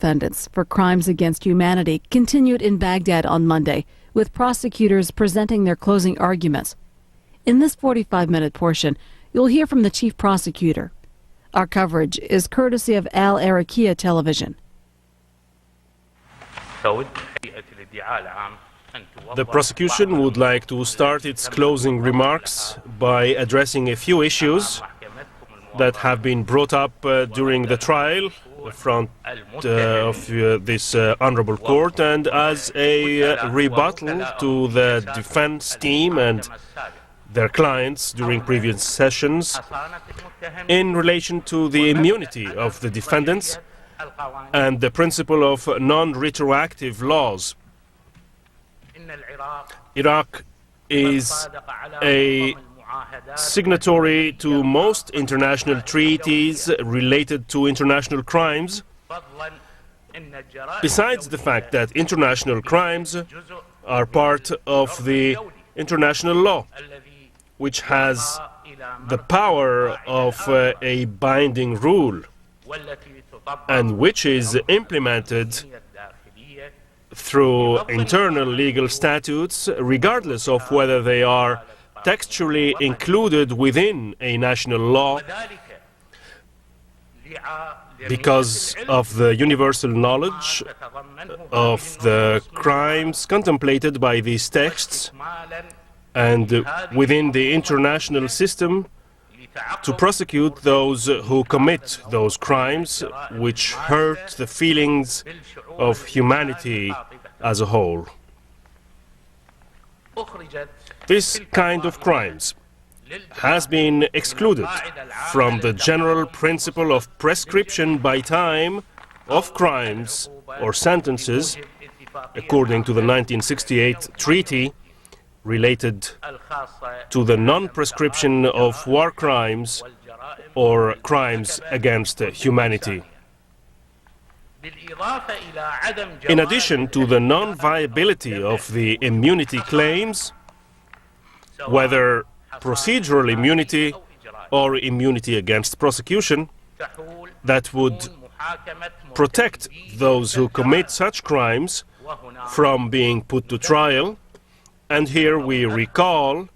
defendants for crimes against humanity continued in Baghdad on Monday, with prosecutors presenting their closing arguments. In this 45-minute portion, you'll hear from the chief prosecutor. Our coverage is courtesy of Al Arakia Television. The prosecution would like to start its closing remarks by addressing a few issues that have been brought up during the trial in front of this honorable court, and as a rebuttal to the defense team and their clients during previous sessions in relation to the immunity of the defendants and the principle of non-retroactive laws. Iraq is a signatory to most international treaties related to international crimes, besides the fact that international crimes are part of the international law, which has the power of a binding rule and which is implemented through internal legal statutes, regardless of whether they are textually included within a national law, because of the universal knowledge of the crimes contemplated by these texts, and within the international system to prosecute those who commit those crimes which hurt the feelings of humanity as a whole. This kind of crimes has been excluded from the general principle of prescription by time of crimes or sentences according to the 1968 treaty related to the non-prescription of war crimes or crimes against humanity. In addition to the non-viability of the immunity claims, whether procedural immunity or immunity against prosecution, that would protect those who commit such crimes from being put to trial. And here we recall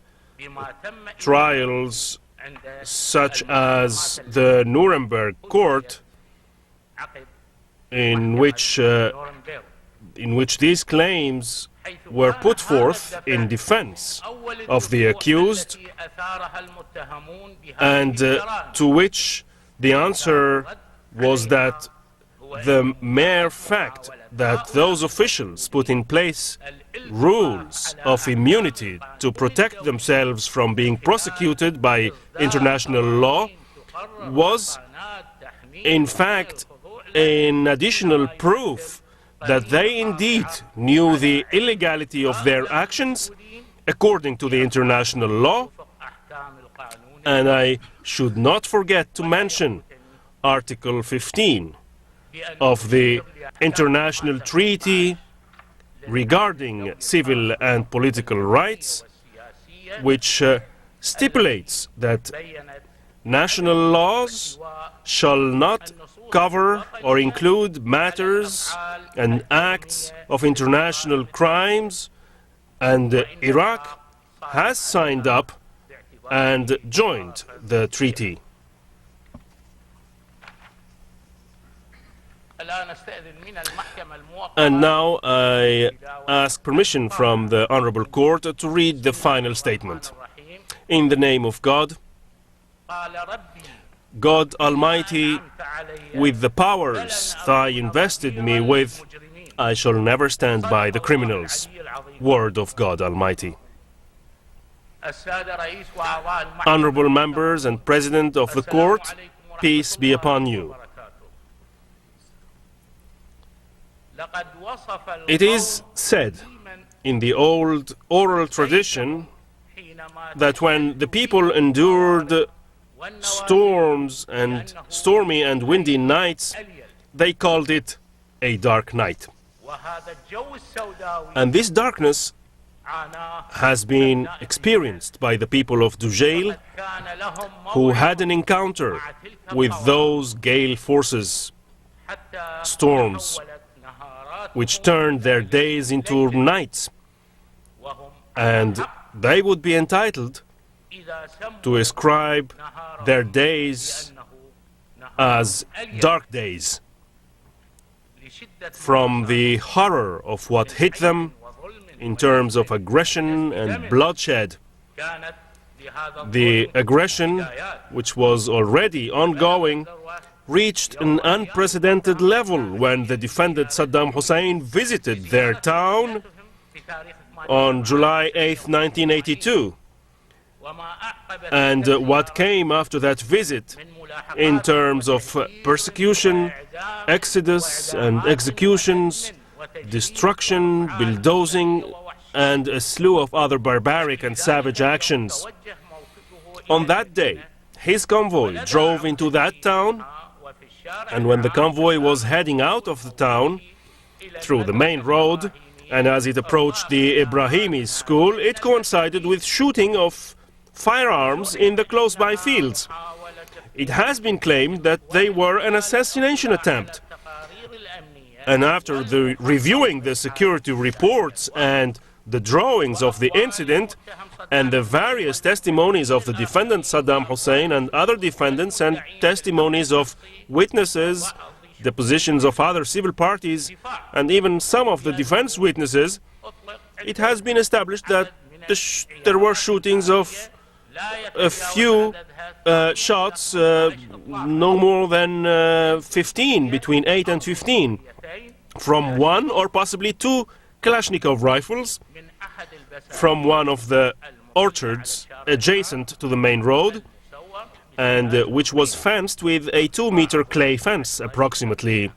trials such as the Nuremberg court, in which these claims were put forth in defense of the accused, and to which the answer was that the mere fact that those officials put in place rules of immunity to protect themselves from being prosecuted by international law was, in fact, an additional proof that they indeed knew the illegality of their actions according to the international law. And I should not forget to mention Article 15 of the International Treaty regarding civil and political rights, which stipulates that national laws shall not cover or include matters and acts of international crimes, and Iraq has signed up and joined the treaty. And now I ask permission from the Honorable Court to read the final statement. In the name of God, God Almighty, with the powers Thy invested me with, I shall never stand by the criminals. Word of God Almighty. Honorable members and President of the Court, peace be upon you. It is said in the old oral tradition that when the people endured stormy and windy nights, they called it a dark night. And this darkness has been experienced by the people of Dujil, who had an encounter with those gale forces storms which turned their days into nights, and they would be entitled to ascribe their days as dark days from the horror of what hit them in terms of aggression and bloodshed. The aggression, which was already ongoing, reached an unprecedented level when the defendant Saddam Hussein visited their town on July 8, 1982. And what came after that visit in terms of persecution, exodus and executions, destruction, bulldozing, and a slew of other barbaric and savage actions. On that day, his convoy drove into that town, and when the convoy was heading out of the town through the main road, and as it approached the Ibrahimi school, it coincided with shooting of firearms in the close-by fields. It has been claimed that they were an assassination attempt. And after reviewing the security reports and the drawings of the incident and the various testimonies of the defendant Saddam Hussein and other defendants and testimonies of witnesses, depositions of other civil parties, and even some of the defense witnesses, it has been established that there were shootings of a few shots, no more than 15, between 8 and 15, from one or possibly two Kalashnikov rifles from one of the orchards adjacent to the main road, and which was fenced with a 2-meter clay fence approximately.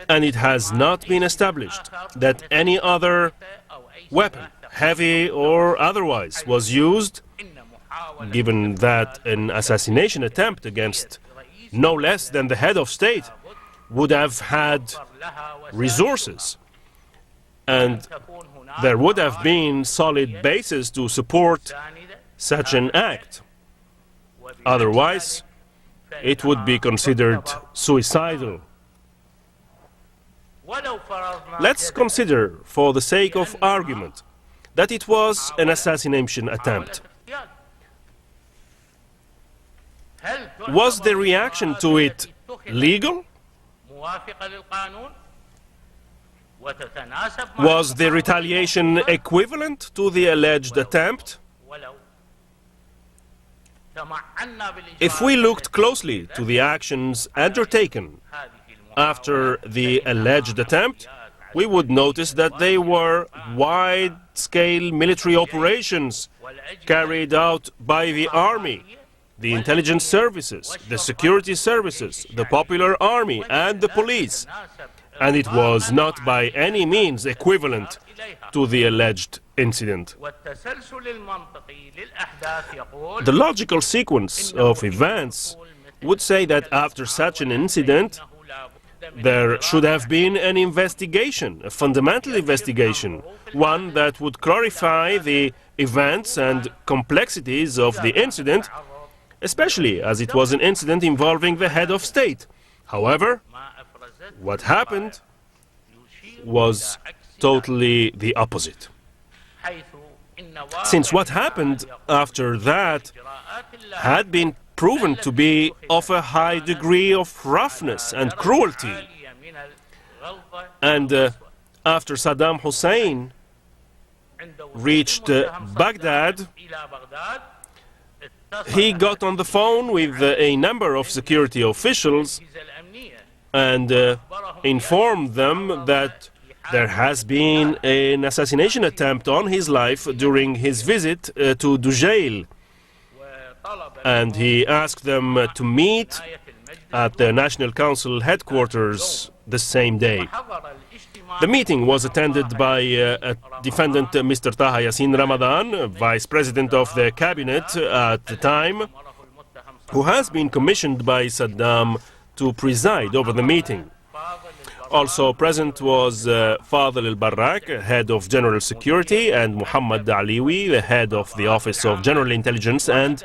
And it has not been established that any other weapon, heavy or otherwise, was used, given that an assassination attempt against no less than the head of state would have had resources, and there would have been solid basis to support such an act. Otherwise, it would be considered suicidal. Let's consider, for the sake of argument, that it was an assassination attempt. Was the reaction to it legal? Was the retaliation equivalent to the alleged attempt? If we looked closely to the actions undertaken after the alleged attempt, we would notice that they were wide-scale military operations carried out by the army, the intelligence services, the security services, the popular army, and the police. And it was not by any means equivalent to the alleged incident. The logical sequence of events would say that after such an incident, there should have been an investigation, a fundamental investigation, one that would clarify the events and complexities of the incident, especially as it was an incident involving the head of state. However, what happened was totally the opposite. Since what happened after that had been proven to be of a high degree of roughness and cruelty, and after Saddam Hussein reached Baghdad, he got on the phone with a number of security officials and informed them that there has been an assassination attempt on his life during his visit to Dugel. And he asked them to meet at the National Council headquarters the same day. The meeting was attended by defendant Mr. Taha Yassin Ramadan, Vice President of the Cabinet at the time, who has been commissioned by Saddam to preside over the meeting. Also present was Fadl al-Barrak, head of General Security, and Muhammad Aliwi, the head of the Office of General Intelligence and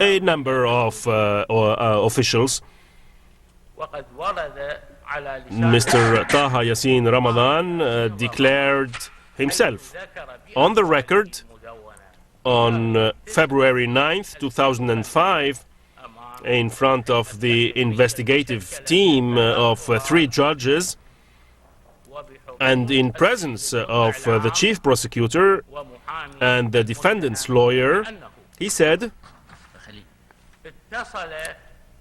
a number of officials. Mr. Taha Yassin Ramadan declared himself on the record on February 9th, 2005, in front of the investigative team of 3 judges and in presence of the chief prosecutor and the defendant's lawyer. He said,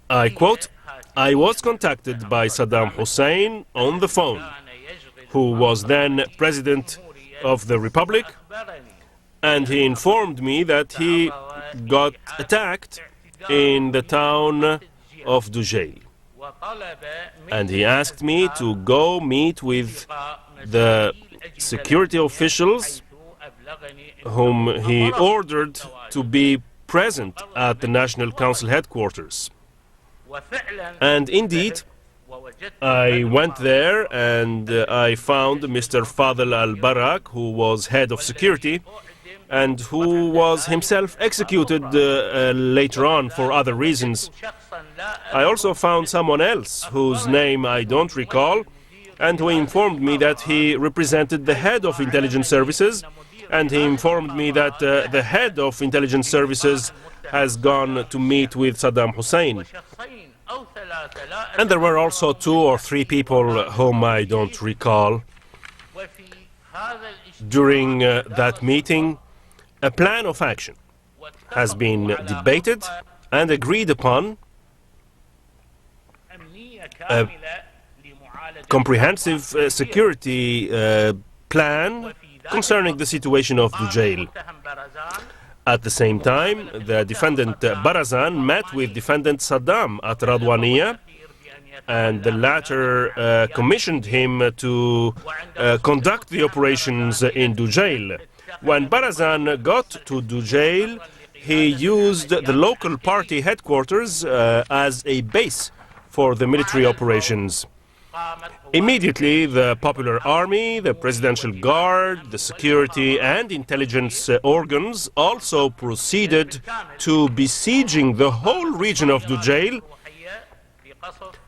I quote, "I was contacted by Saddam Hussein on the phone, who was then president of the Republic, and he informed me that he got attacked in the town of Dujil. And he asked me to go meet with the security officials whom he ordered to be present at the National Council headquarters. And indeed, I went there and I found Mr. Fadl al-Barak, who was head of security and who was himself executed later on for other reasons. I also found someone else whose name I don't recall and who informed me that he represented the head of intelligence services, and he informed me that the head of intelligence services has gone to meet with Saddam Hussein. And there were also 2 or 3 people whom I don't recall. During that meeting, a plan of action has been debated and agreed upon, a comprehensive security plan concerning the situation of Dujil. At the same time, the defendant Barazan met with defendant Saddam at Radwaniyah, and the latter commissioned him to conduct the operations in Dujil. When Barazan got to Dujil, he used the local party headquarters as a base for the military operations. Immediately, the Popular Army, the Presidential Guard, the security and intelligence organs also proceeded to besieging the whole region of Dujil.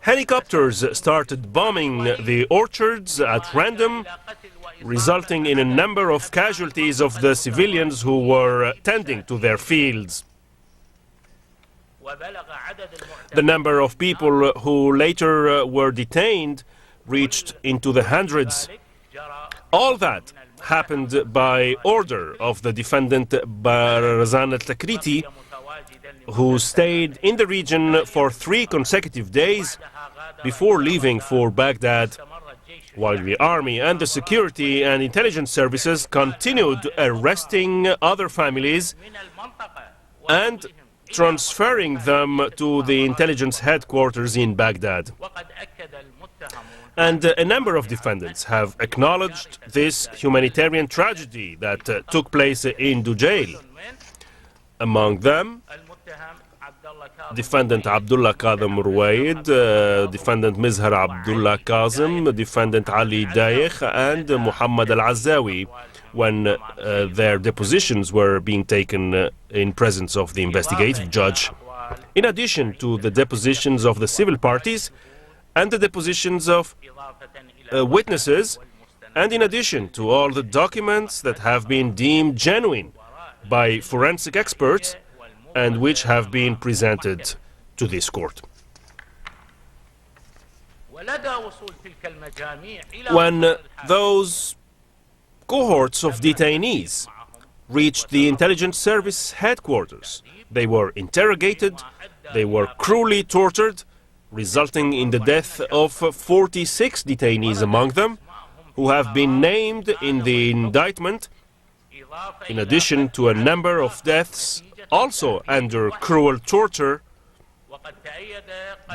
Helicopters started bombing the orchards at random, resulting in a number of casualties of the civilians who were tending to their fields. The number of people who later were detained reached into the hundreds. All that happened by order of the defendant Barazan al-Takriti, who stayed in the region for 3 consecutive days before leaving for Baghdad, while the army and the security and intelligence services continued arresting other families and transferring them to the intelligence headquarters in Baghdad. And a number of defendants have acknowledged this humanitarian tragedy that took place in Dujil. Among them, defendant Abdullah Qadem Ruwaid, defendant Mizhar Abdullah Kazim, defendant Ali Dayesh, and Muhammad al-Azzawi, when their depositions were being taken in presence of the investigative judge. In addition to the depositions of the civil parties and the depositions of witnesses, and in addition to all the documents that have been deemed genuine by forensic experts and which have been presented to this court. When those cohorts of detainees reached the intelligence service headquarters, they were interrogated, they were cruelly tortured, resulting in the death of 46 detainees among them, who have been named in the indictment, in addition to a number of deaths also under cruel torture.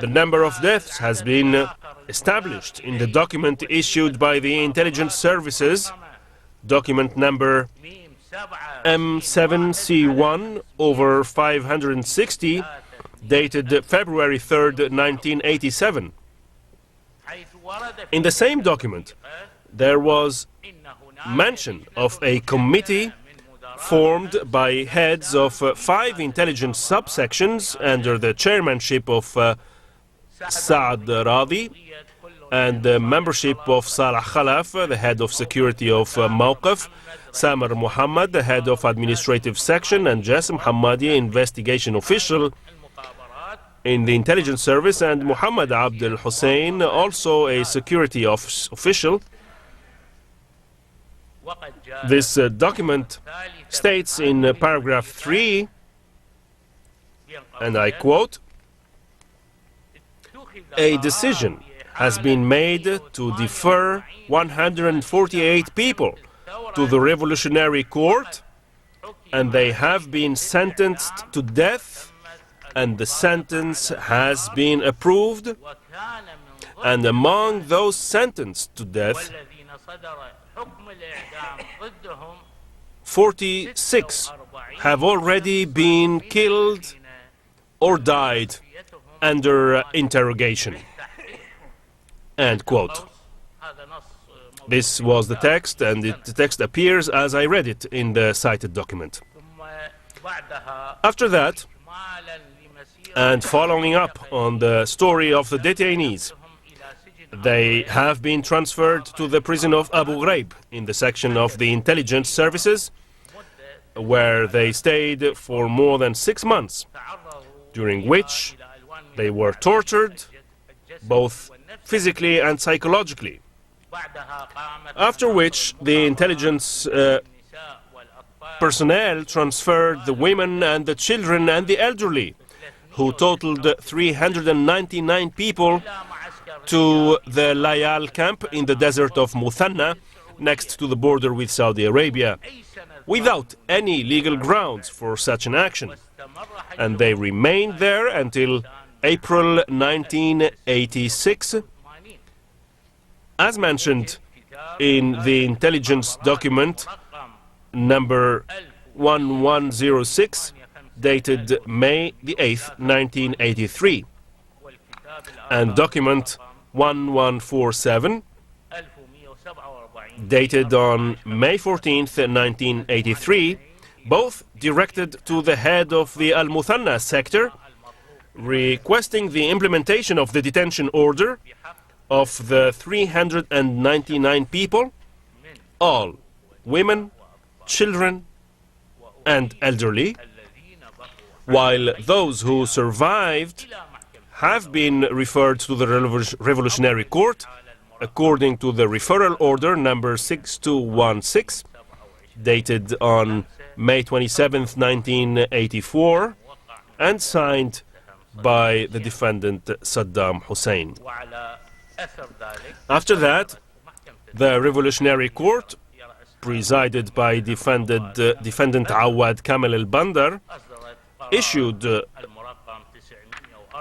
The number of deaths has been established in the document issued by the intelligence services, document number M7C1/560, dated February 3rd, 1987. In the same document, there was mention of a committee formed by heads of 5 intelligence subsections under the chairmanship of Saad Radi and the membership of Salah Khalaf, the head of security of Mawqif, Samar Muhammad, the head of administrative section, and Jassim Hammadi, investigation official in the intelligence service, and Muhammad Abdel Hussein, also a security official. This document states in paragraph 3, and I quote, "A decision has been made to defer 148 people to the Revolutionary Court, and they have been sentenced to death, and the sentence has been approved, and among those sentenced to death, 46 have already been killed or died under interrogation." End quote. This was the text, and the text appears as I read it in the cited document. After that, and following up on the story of the detainees, they have been transferred to the prison of Abu Ghraib in the section of the intelligence services, where they stayed for more than 6 months, during which they were tortured, both physically and psychologically. After which the intelligence personnel transferred the women and the children and the elderly, who totaled 399 people, to the Layal camp in the desert of Muthanna, next to the border with Saudi Arabia, without any legal grounds for such an action. And they remained there until April 1986, as mentioned in the intelligence document number 1106, dated May the 8th, 1983, and document 1147, dated on May 14th, 1983, both directed to the head of the Al-Muthanna sector, requesting the implementation of the detention order of the 399 people, all women, children, and elderly, while those who survived have been referred to the Revolutionary Court according to the referral order number 6216, dated on May 27th, 1984, and signed by the defendant Saddam Hussein. After that, the Revolutionary Court, presided by defendant Awad Kamal al-Bandar, issued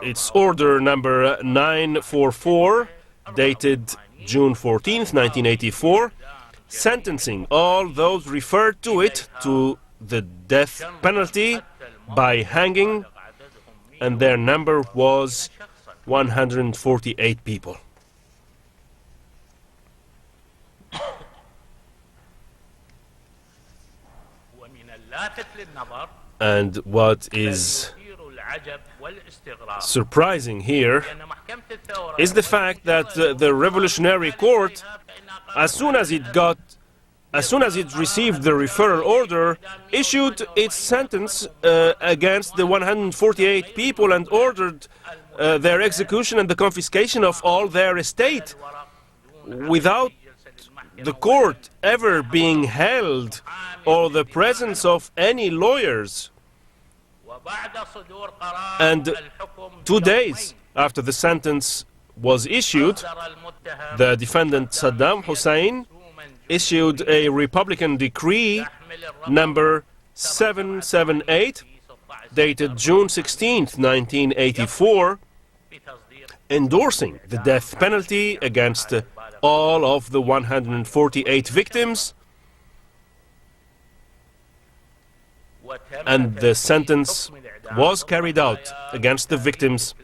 its order number 944, dated June 14th, 1984, sentencing all those referred to it to the death penalty by hanging, and their number was 148 people. And what is surprising here is the fact that the Revolutionary Court, as soon as it received the referral order, issued its sentence against the 148 people and ordered their execution and the confiscation of all their estate, without the court ever being held or the presence of any lawyers. And 2 days after the sentence was issued, the defendant Saddam Hussein issued a Republican decree number 778, dated June 16th, 1984, endorsing the death penalty against all of the 148 victims, and the sentence was carried out against the victims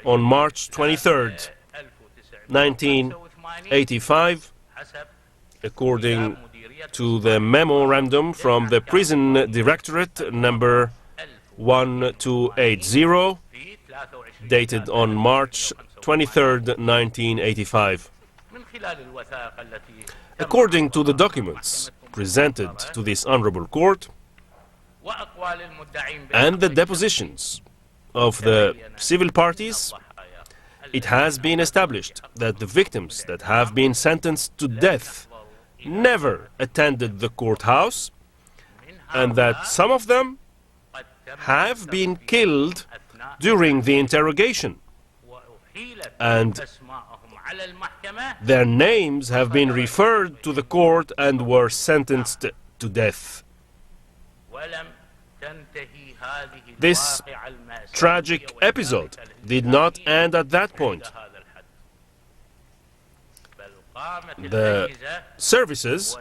on March 23rd, 1985, according to the memorandum from the Prison Directorate number 1280, dated on March 23rd, 1985. According to the documents presented to this honorable court and the depositions of the civil parties, it has been established that the victims that have been sentenced to death never attended the courthouse, and that some of them have been killed during the interrogation, and their names have been referred to the court and were sentenced to death. This tragic episode did not end at that point. The services,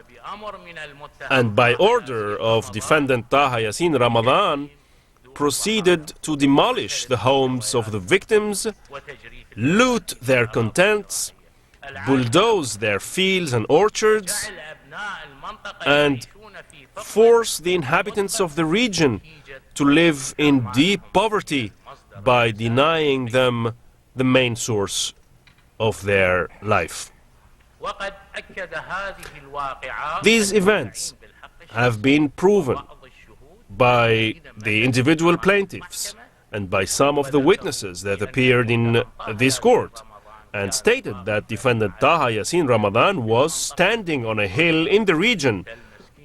and by order of defendant Taha Yassin Ramadan, proceeded to demolish the homes of the victims, loot their contents, bulldoze their fields and orchards, and force the inhabitants of the region to live in deep poverty by denying them the main source of their life. These events have been proven by the individual plaintiffs and by some of the witnesses that appeared in this court, and stated that defendant Taha Yassin Ramadan was standing on a hill in the region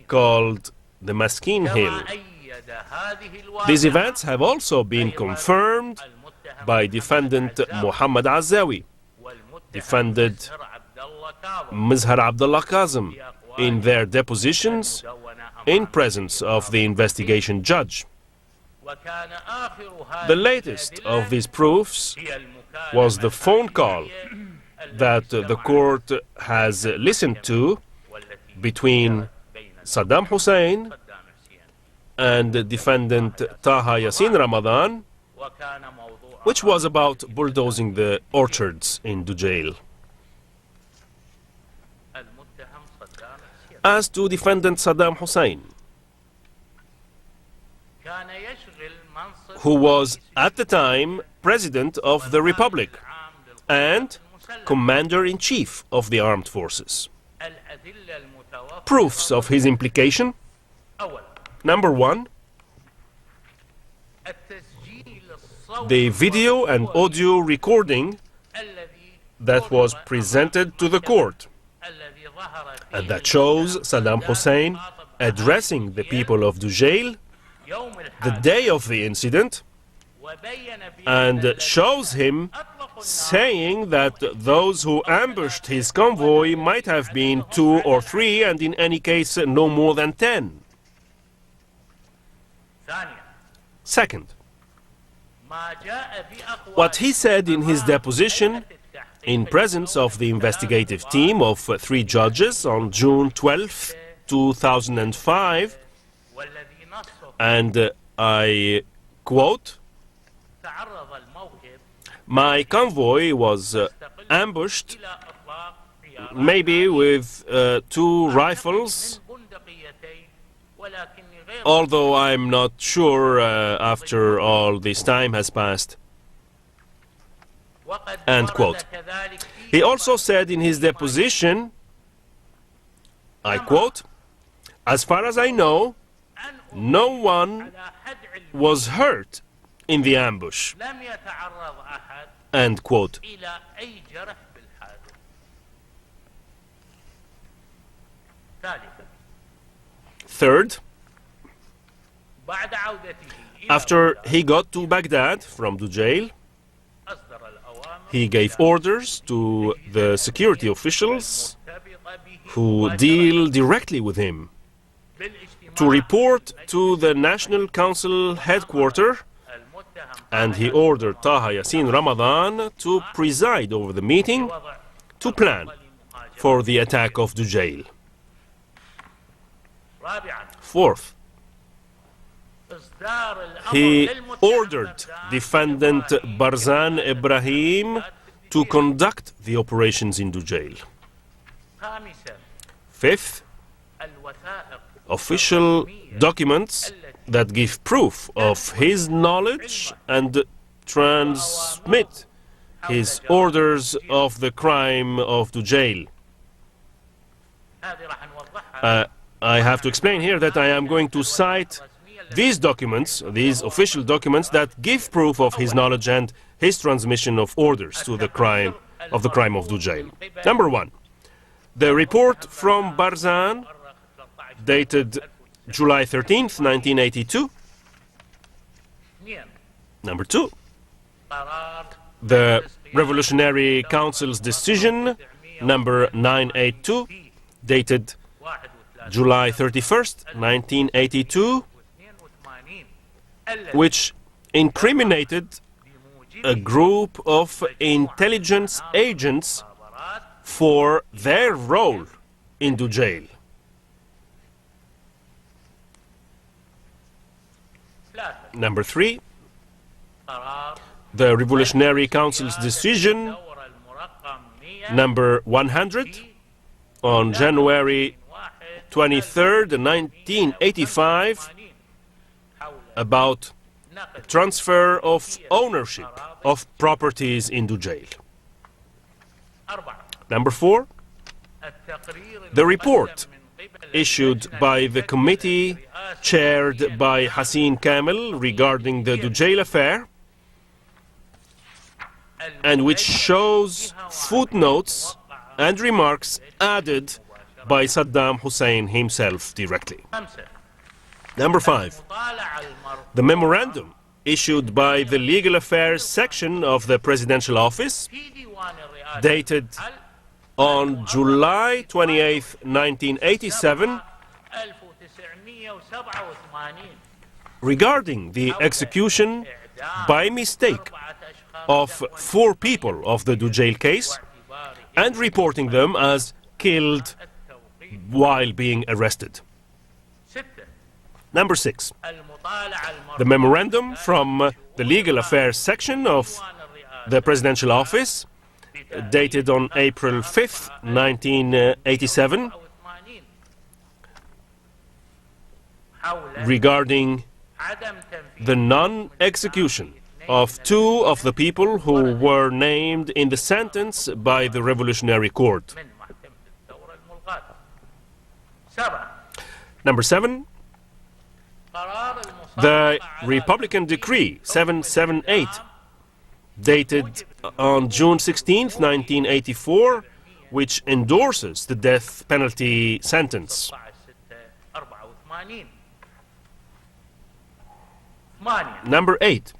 called the Maskeen Hill. These events have also been confirmed by defendant Muhammad Azawi, defendant Mizhar Abdullah Kazim, in their depositions in presence of the investigation judge. The latest of these proofs was the phone call that the court has listened to between Saddam Hussein and defendant Taha Yassin Ramadan, which was about bulldozing the orchards in Dugjail. As to defendant Saddam Hussein, who was at the time President of the Republic and Commander-in-Chief of the Armed Forces. Proofs of his implication. Number one, the video and audio recording that was presented to the court, and that shows Saddam Hussein addressing the people of Dugjail the day of the incident, and shows him saying that those who ambushed his convoy might have been 2 or 3, and in any case no more than 10. Second, what he said in his deposition in presence of the investigative team of 3 judges on June 12, 2005, and I quote, "My convoy was ambushed, maybe with 2 rifles, although I'm not sure after all this time has passed." End quote. He also said in his deposition, I quote, "As far as I know, no one was hurt in the ambush." End quote. Third, after he got to Baghdad from Dugjail, he gave orders to the security officials who deal directly with him to report to the National Council headquarters, and he ordered Taha Yassin Ramadan to preside over the meeting to plan for the attack of Dugjail. Fourth, he ordered defendant Barzan Ibrahim to conduct the operations in Dugjail. Fifth, official documents that give proof of his knowledge and transmit his orders of the crime of Dujjail. I have to explain here that I am going to cite these documents, these official documents that give proof of his knowledge and his transmission of orders to the crime of Dujjail. Number one, the report from Barzan, dated July 13th, 1982. Number two, the Revolutionary Council's decision, number 982, dated July 31st, 1982, which incriminated a group of intelligence agents for their role in Dujjail. Number three, the Revolutionary Council's decision number 100 on January 23rd, 1985, about transfer of ownership of properties in Dujjail. Number four, the report issued by the committee chaired by Hassin Kamel regarding the Dujjail affair, and which shows footnotes and remarks added by Saddam Hussein himself directly. Number five, the memorandum issued by the Legal Affairs section of the Presidential Office, dated on July 28, 1987, regarding the execution by mistake of 4 people of the Dujjail case and reporting them as killed while being arrested. Number 6, the memorandum from the Legal Affairs section of the Presidential Office, dated on April 5th, 1987, regarding the non-execution of 2 of the people who were named in the sentence by the Revolutionary Court. Number 7, the Republican Decree 778, dated on June 16th, 1984, which endorses the death penalty sentence. Number 8,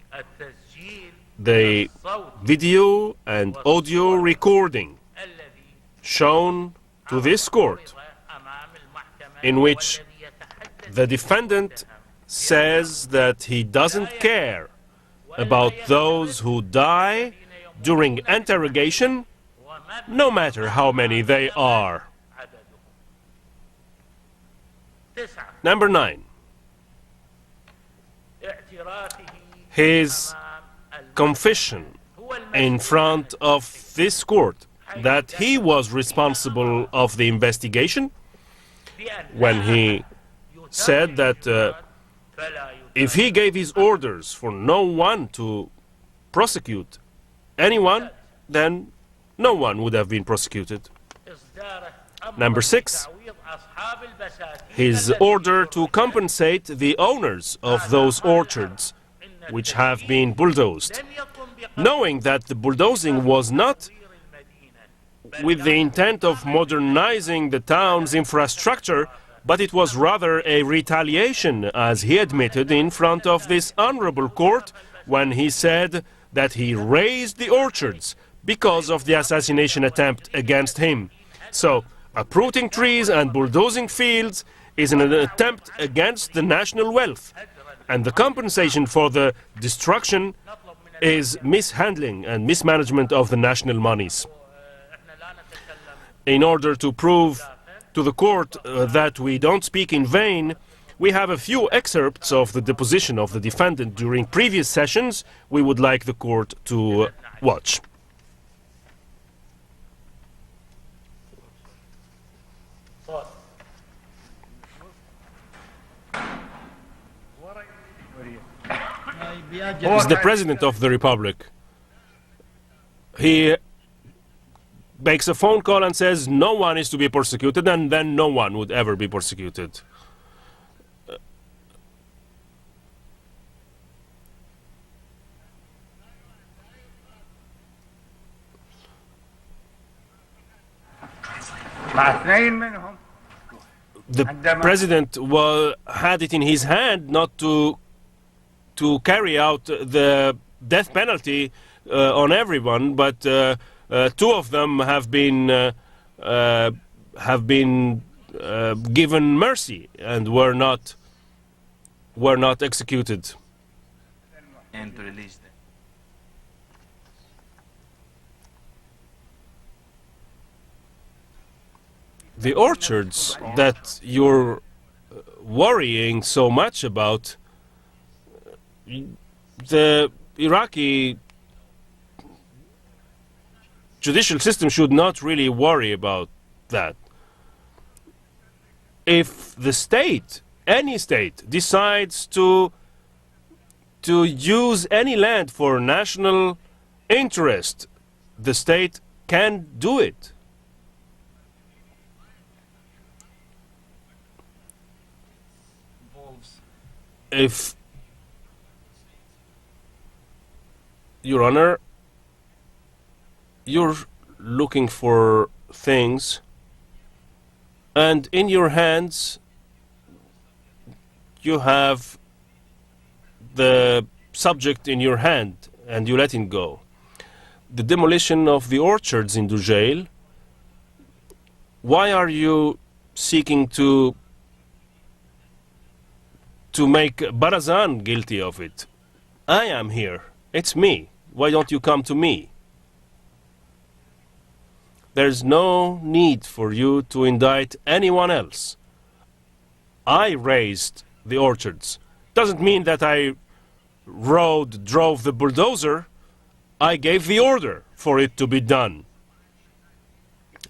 the video and audio recording shown to this court, in which the defendant says that he doesn't care about those who die during interrogation, no matter how many they are. Number 9, his confession in front of this court that he was responsible of the investigation, when he said that if he gave his orders for no one to prosecute anyone, then no one would have been prosecuted. Number 6, his order to compensate the owners of those orchards which have been bulldozed, knowing that the bulldozing was not with the intent of modernizing the town's infrastructure, but it was rather a retaliation, as he admitted in front of this honorable court when he said that he razed the orchards because of the assassination attempt against him. So, uprooting trees and bulldozing fields is an attempt against the national wealth, and the compensation for the destruction is mishandling and mismanagement of the national monies. In order to prove to the court that we don't speak in vain, we have a few excerpts of the deposition of the defendant during previous sessions we would like the court to watch. is the President of the Republic. He makes a phone call and says no one is to be persecuted, and then no one would ever be persecuted. The President had it in his hand not to carry out the death penalty on everyone, but two of them have been given mercy and were not executed. And to release them. The orchards that you're worrying so much about, the Iraqi judicial system should not really worry about that. If the state, any state, decides to use any land for national interest, the state can do it. If, Your Honor, you're looking for things, and in your hands you have the subject in your hand, and you let him go. The demolition of the orchards in Dugel, why are you seeking to make Barazan guilty of it? I am here. It's me. Why don't you come to me? There's no need for you to indict anyone else. I raised the orchards. Doesn't mean that I drove the bulldozer. I gave the order for it to be done.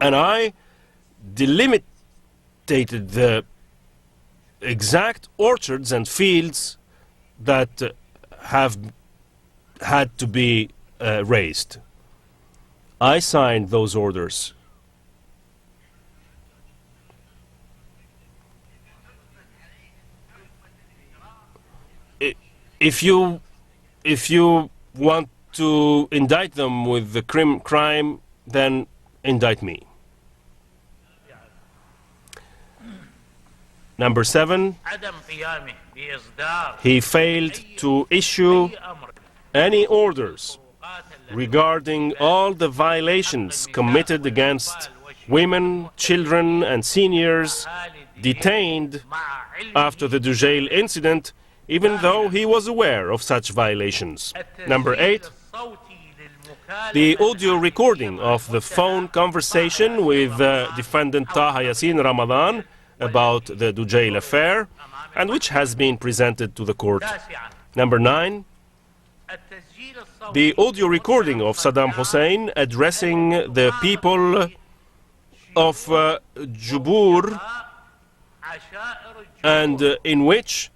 And I delimited the exact orchards and fields that have had to be raised. I signed those orders. If you want to indict them with the crime, then indict me. Number 7, he failed to issue any orders regarding all the violations committed against women, children, and seniors detained after the Dugel incident, even though he was aware of such violations. Number 8, the audio recording of the phone conversation with defendant Taha Yassin Ramadan about the Dugel affair, and which has been presented to the court. Number 9, the audio recording of Saddam Hussein addressing the people of Jubur, and in which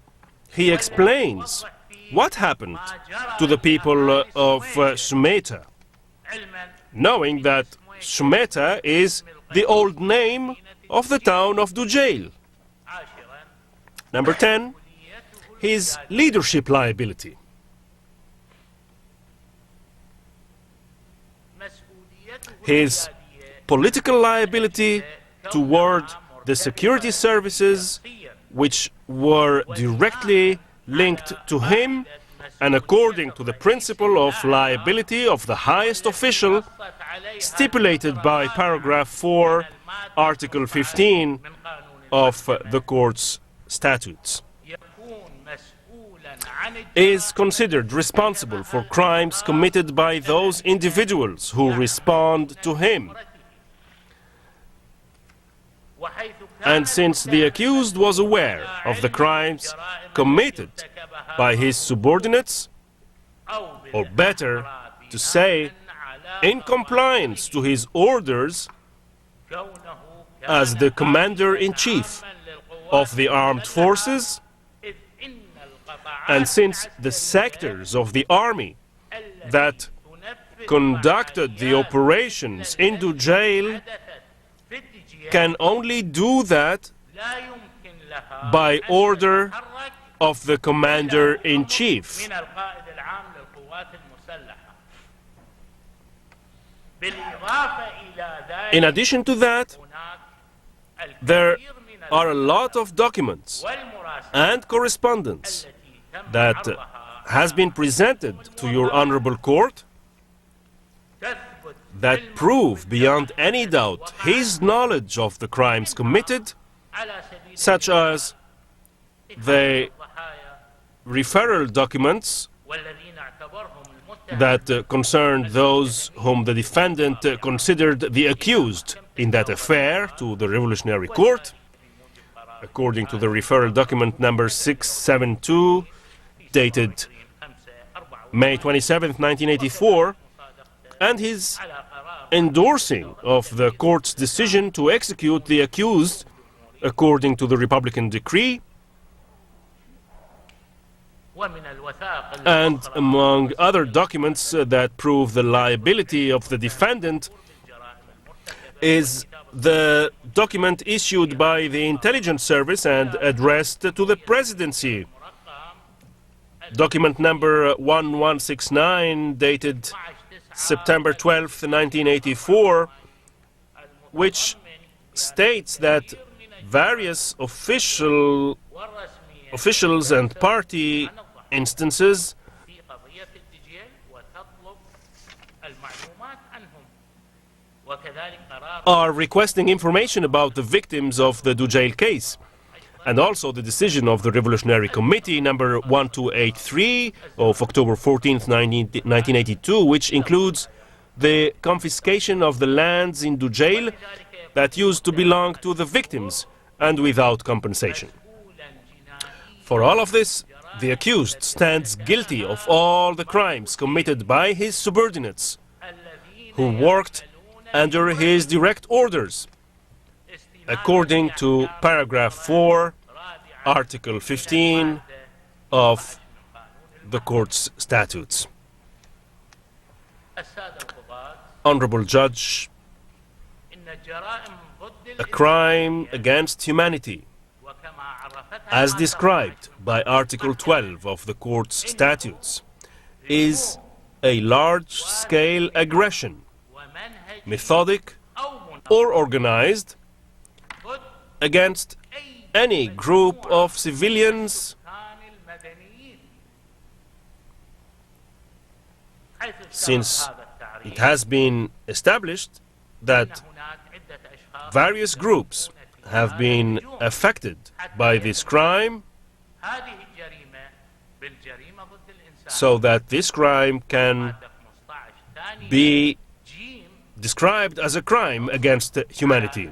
he explains what happened to the people of Shumeta, knowing that Shumeta is the old name of the town of Dugel. Number 10, his leadership liability. His political liability toward the security services which were directly linked to him, and according to the principle of liability of the highest official stipulated by paragraph 4, article 15 of the court's statutes, is considered responsible for crimes committed by those individuals who respond to him. And since the accused was aware of the crimes committed by his subordinates, or better to say, in compliance to his orders as the commander-in-chief of the armed forces, And since the sectors of the army that conducted the operations in Dujale can only do that by order of the commander-in-chief. In addition to that, there are a lot of documents and correspondence that has been presented to your honorable court that prove beyond any doubt his knowledge of the crimes committed, such as the referral documents that concerned those whom the defendant considered the accused in that affair to the Revolutionary Court, according to the referral document number 672, dated May 27, 1984, and his endorsing of the court's decision to execute the accused according to the Republican decree, and among other documents that prove the liability of the defendant is the document issued by the intelligence service and addressed to the presidency. Document number 1169, dated September 12, 1984, which states that various officials and party instances are requesting information about the victims of the Dujale case, and also the decision of the Revolutionary Committee number 1283 of October 14, 1982, which includes the confiscation of the lands in Dujale that used to belong to the victims and without compensation. For all of this, the accused stands guilty of all the crimes committed by his subordinates who worked under his direct orders, according to paragraph 4, article 15 of the court's statutes. Honorable Judge, a crime against humanity, as described by Article 12 of the court's statutes, is a large-scale aggression, methodic or organized, against any group of civilians, since it has been established that various groups have been affected by this crime, so that this crime can be described as a crime against humanity.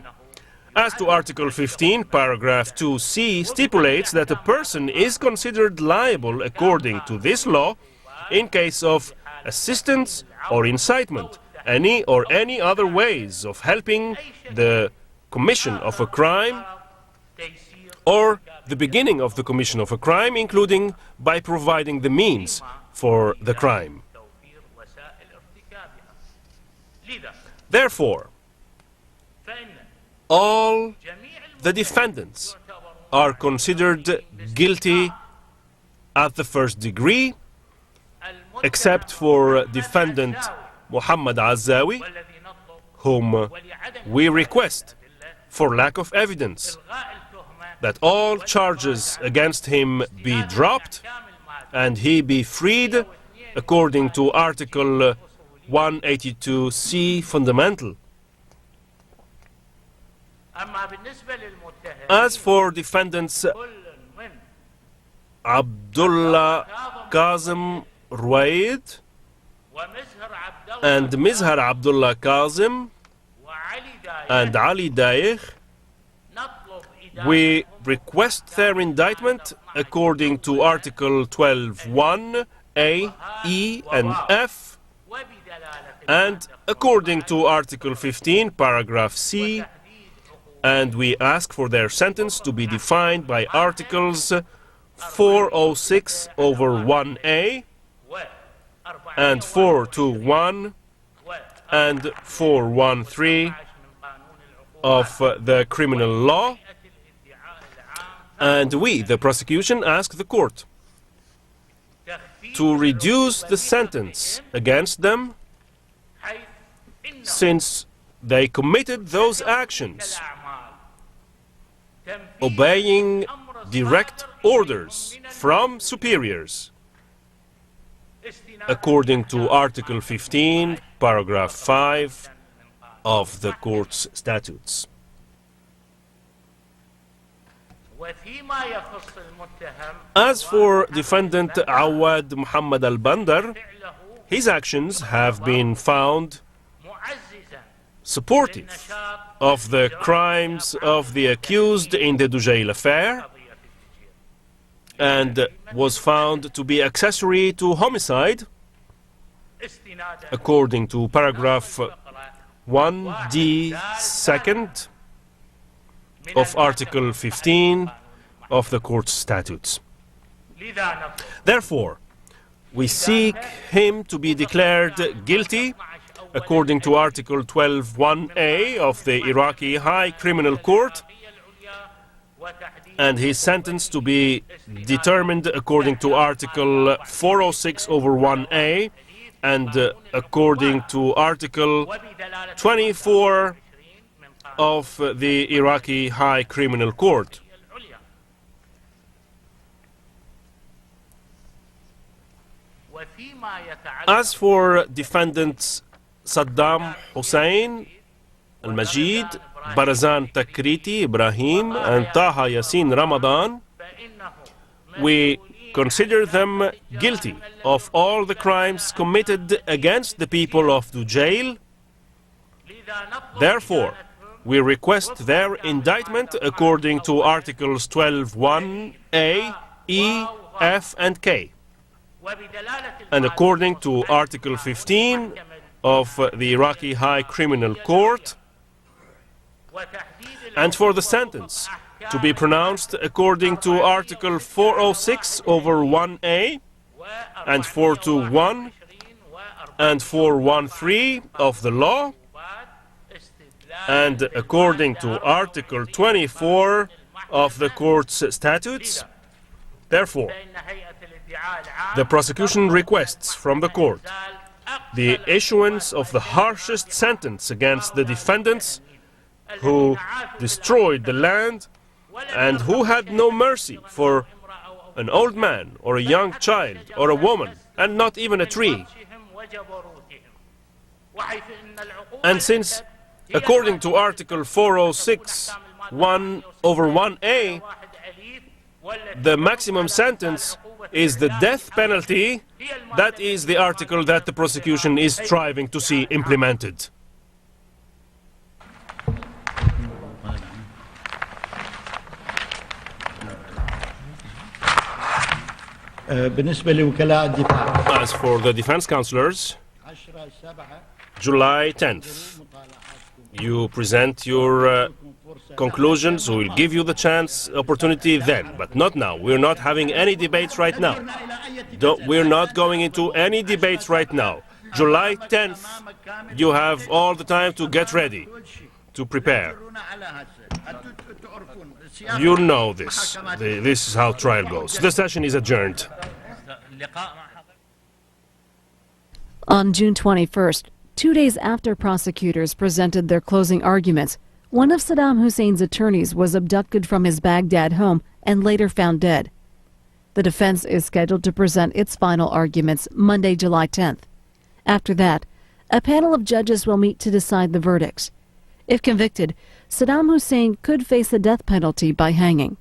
As to Article 15, paragraph 2c stipulates that a person is considered liable according to this law in case of assistance or incitement, any other ways of helping the commission of a crime or the beginning of the commission of a crime, including by providing the means for the crime. Therefore, all the defendants are considered guilty at the first degree, except for defendant Muhammad Azzawi, whom we request, for lack of evidence, that all charges against him be dropped and he be freed according to Article 182C fundamental. As for defendants Abdullah Kazim Ruwaid and Mizhar Abdullah Kazim and Ali Daikh, we request their indictment according to Article 12(1), A, E, and F, and according to Article 15, paragraph C, and we ask for their sentence to be defined by Articles 406/1A and 421 and 413 of the criminal law, and we, the prosecution, ask the court to reduce the sentence against them since they committed those actions obeying direct orders from superiors according to Article 15, Paragraph 5 of the court's statutes. As for defendant Awad Muhammad al-Bandar, his actions have been found supportive of the crimes of the accused in the Dugil affair and was found to be accessory to homicide according to paragraph 1D second of Article 15 of the court's statutes. Therefore, we seek him to be declared guilty according to Article 12(1)(a) of the Iraqi High Criminal Court, and his sentence to be determined according to Article 406/1A and according to Article 24 of the Iraqi High Criminal Court. As for defendants Saddam Hussein, Al-Majid, Barazan Takriti, Ibrahim, and Taha Yassin Ramadan, we consider them guilty of all the crimes committed against the people of Dugil. Therefore, we request their indictment according to Articles 12(1)(a), E, F, and K, and according to Article 15 of the Iraqi High Criminal Court, and for the sentence to be pronounced according to Article 406/1A and 421 and 413 of the law, and according to Article 24 of the court's statutes. Therefore, the prosecution requests from the court the issuance of the harshest sentence against the defendants who destroyed the land and who had no mercy for an old man or a young child or a woman and not even a tree. And since, according to Article 406(1)(a), the maximum sentence is the death penalty, that is the article that the prosecution is striving to see implemented. As for the defense counselors, July 10th, you present your conclusions. We will give you the opportunity then, but not now. We're not having any debates right now. We're not going into any debates right now. July 10th, you have all the time to get ready, to prepare. You know this. This is how trial goes. The session is adjourned. On June 21st, 2 days after prosecutors presented their closing arguments, one of Saddam Hussein's attorneys was abducted from his Baghdad home and later found dead. The defense is scheduled to present its final arguments Monday, July 10th. After that, a panel of judges will meet to decide the verdicts. If convicted, Saddam Hussein could face the death penalty by hanging.